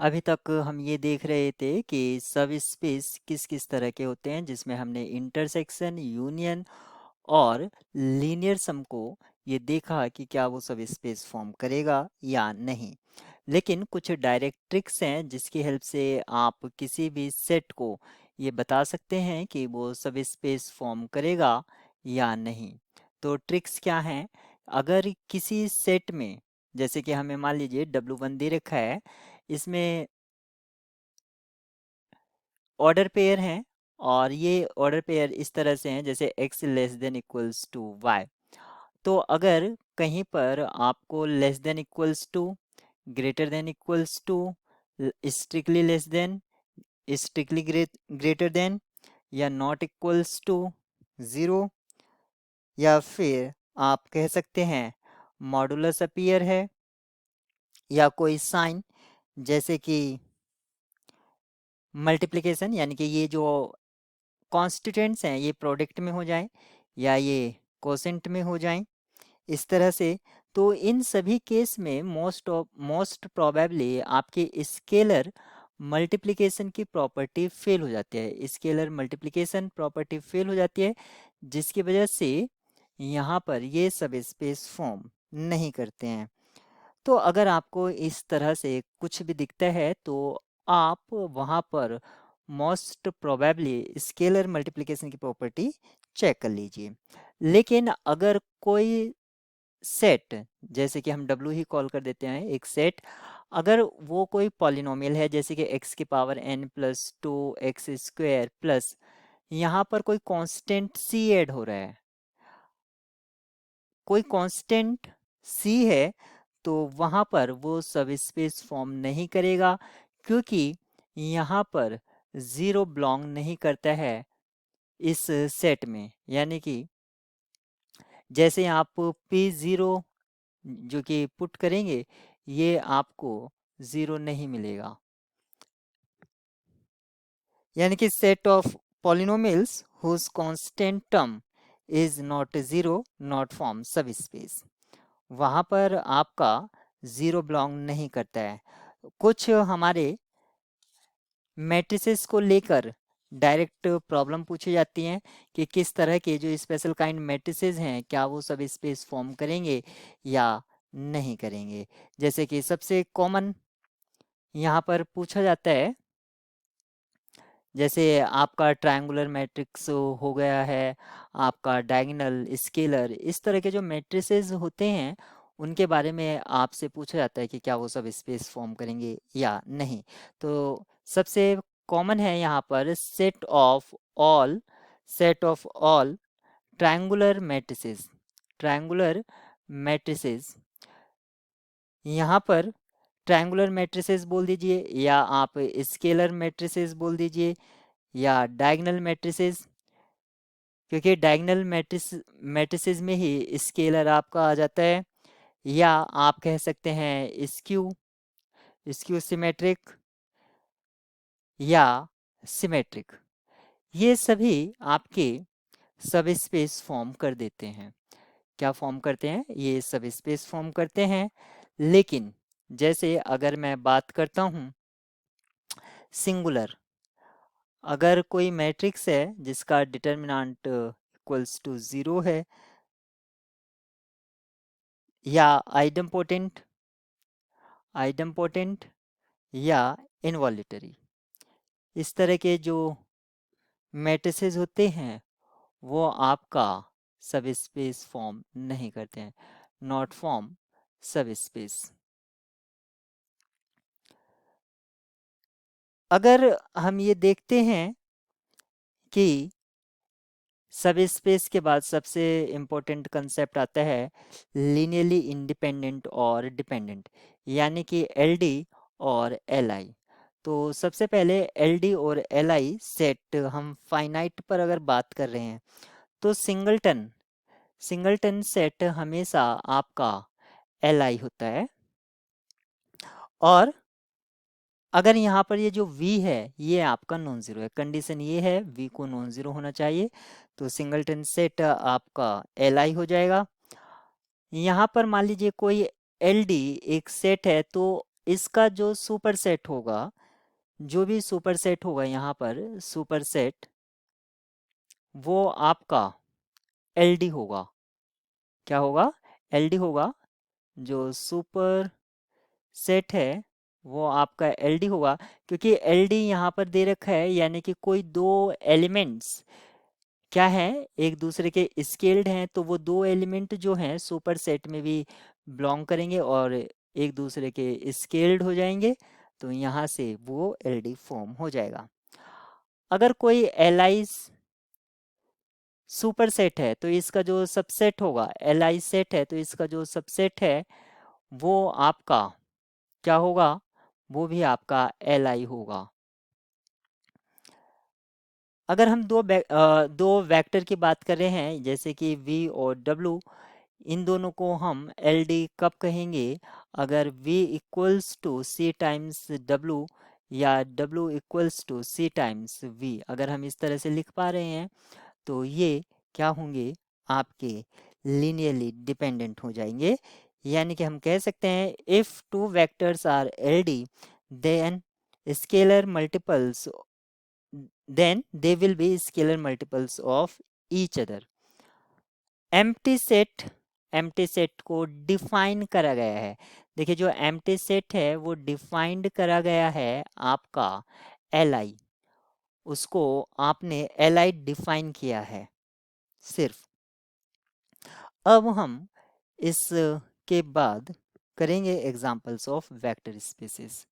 अभी तक हम ये देख रहे थे कि सब स्पेस किस किस तरह के होते हैं, जिसमें हमने इंटरसेक्शन, यूनियन और लीनियर सम को ये देखा कि क्या वो सब स्पेस फॉर्म करेगा या नहीं। लेकिन कुछ डायरेक्ट ट्रिक्स हैं जिसकी हेल्प से आप किसी भी सेट को ये बता सकते हैं कि वो सब स्पेस फॉर्म करेगा या नहीं। तो ट्रिक्स क्या हैं? अगर किसी सेट में, जैसे कि हमें मान लीजिए W1 दे रखा है, इसमें ऑर्डर पेयर हैं और ये ऑर्डर पेयर इस तरह से हैं जैसे x less than equals to y। तो अगर कहीं पर आपको less than equals to, greater than equals to, strictly less than, strictly greater than, या नॉट इक्वल्स टू ज़ीरो, या फिर आप कह सकते हैं मॉडुलस अपीयर है, या कोई साइन जैसे कि मल्टीप्लिकेशन, यानी कि ये जो कॉन्स्टिट्यूएंट्स हैं ये प्रोडक्ट में हो जाएं या ये कोसेंट में हो जाएं, इस तरह से। तो इन सभी केस में मोस्ट प्रोबेबली आपके स्केलर मल्टीप्लिकेशन की प्रॉपर्टी फेल हो जाती है, स्केलर मल्टीप्लिकेशन प्रॉपर्टी फेल हो जाती है, जिसकी वजह से यहाँ पर ये सब स्पेस फॉर्म नहीं करते हैं। तो अगर आपको इस तरह से कुछ भी दिखता है तो आप वहाँ पर मोस्ट प्रोबेबली स्केलर मल्टीप्लिकेशन की प्रॉपर्टी चेक कर लीजिए। लेकिन अगर कोई सेट, जैसे कि हम W ही कॉल कर देते हैं एक सेट, अगर वो कोई पॉलिनोमियल है जैसे कि x की power n plus two x square plus यहाँ पर कोई कांस्टेंट c ऐड हो रहा है, कोई कांस्टेंट c है, तो वहाँ पर वो सब स्पेस फॉर्म नहीं करेगा, क्योंकि यहाँ पर ज़ीरो बिलोंग नहीं करता है इस सेट में। यानी कि जैसे आप P0 जो कि पुट करेंगे, ये आपको ज़ीरो नहीं मिलेगा। यानी कि set of polynomials whose constant term is not zero not form subspace, वहाँ पर आपका ज़ीरो बिलोंग नहीं करता है। कुछ हमारे मैट्रिसेस को लेकर डायरेक्ट प्रॉब्लम पूछी जाती हैं कि किस तरह के जो स्पेशल काइंड मैट्रिसेस हैं क्या वो सब स्पेस फॉर्म करेंगे या नहीं करेंगे। जैसे कि सबसे कॉमन यहाँ पर पूछा जाता है, जैसे आपका ट्रायंगुलर मैट्रिक्स हो गया है, आपका डायगोनल, स्केलर, इस तरह के जो मैट्रिसेस होते हैं उनके बारे में आपसे पूछा जाता है कि क्या वो सब स्पेस फॉर्म करेंगे या नहीं। तो सबसे कॉमन है यहाँ पर set of all triangular matrices. Triangular matrices, यहाँ पर ट्रायंगुलर मैट्रिसेस बोल दीजिए या आप स्केलर मैट्रिसेस बोल दीजिए या डायगोनल मैट्रिसेस, क्योंकि डायगोनल मैट्रिसेस में ही स्केलर आपका आ जाता है। या आप कह सकते हैं स्क्यू स्क्यू सिमेट्रिक या सिमेट्रिक, ये सभी आपके सब स्पेस फॉर्म कर देते हैं। क्या फॉर्म करते हैं? ये सब स्पेस फॉर्म करते हैं। लेकिन जैसे अगर मैं बात करता हूँ सिंगुलर, अगर कोई मैट्रिक्स है जिसका डिटर्मिनेंट इक्वल्स टू ज़ीरो है, या आइडम्पोटेंट या इनवॉल्यूटरी, इस तरह के जो मैट्रिसेस होते हैं वो आपका सब स्पेस फॉर्म नहीं करते हैं, नॉट फॉर्म सब स्पेस। अगर हम ये देखते हैं कि सब स्पेस के बाद सबसे इम्पोर्टेंट कंसेप्ट आता है लीनियरली इंडिपेंडेंट और डिपेंडेंट, यानी कि एलडी और एलआई। तो सबसे पहले एलडी और एलआई सेट हम फाइनाइट पर अगर बात कर रहे हैं तो सिंगलटन सेट हमेशा आपका एलआई होता है। और अगर यहाँ पर ये जो v है ये आपका नॉन ज़ीरो है, कंडीशन ये है v को नॉन ज़ीरो होना चाहिए, तो सिंगलटन सेट आपका एल हो जाएगा। यहाँ पर मान लीजिए कोई एल डी एक सेट है, तो इसका जो सुपरसेट होगा, जो भी सुपरसेट होगा यहाँ पर सुपरसेट, वो आपका एलडी होगा। क्या होगा? एलडी होगा। जो सुपर सेट है वो आपका एलडी होगा, क्योंकि एलडी यहाँ पर दे रखा है, यानी कि कोई दो एलिमेंट्स क्या है, एक दूसरे के स्केल्ड हैं, तो वो दो एलिमेंट जो हैं सुपर सेट में भी बिलोंग करेंगे और एक दूसरे के स्केल्ड हो जाएंगे, तो यहाँ से वो एलडी फॉर्म हो जाएगा। अगर कोई एलआई सुपर सेट है तो इसका जो सबसेट होगा, एलआई सेट है तो इसका जो सबसेट है वो आपका क्या होगा? वो भी आपका एलआई होगा। अगर हम दो वेक्टर की बात कर रहे हैं, जैसे कि v और w, इन दोनों को हम एल डी कब कहेंगे? अगर v equals to c times w या w equals to c times v, अगर हम इस तरह से लिख पा रहे हैं तो ये क्या होंगे? आपके लीनियरली डिपेंडेंट हो जाएंगे। यानी कि हम कह सकते हैं if two vectors are L D then scalar multiples, then they will be scalar multiples of each other। Empty set को डिफाइन करा गया है। देखिए जो एम्प्टी सेट है वो डिफाइंड करा गया है आपका एल आई, उसको आपने एल आई डिफाइन किया है सिर्फ। अब हम इस के बाद करेंगे एग्जांपल्स ऑफ वेक्टर स्पेसेस।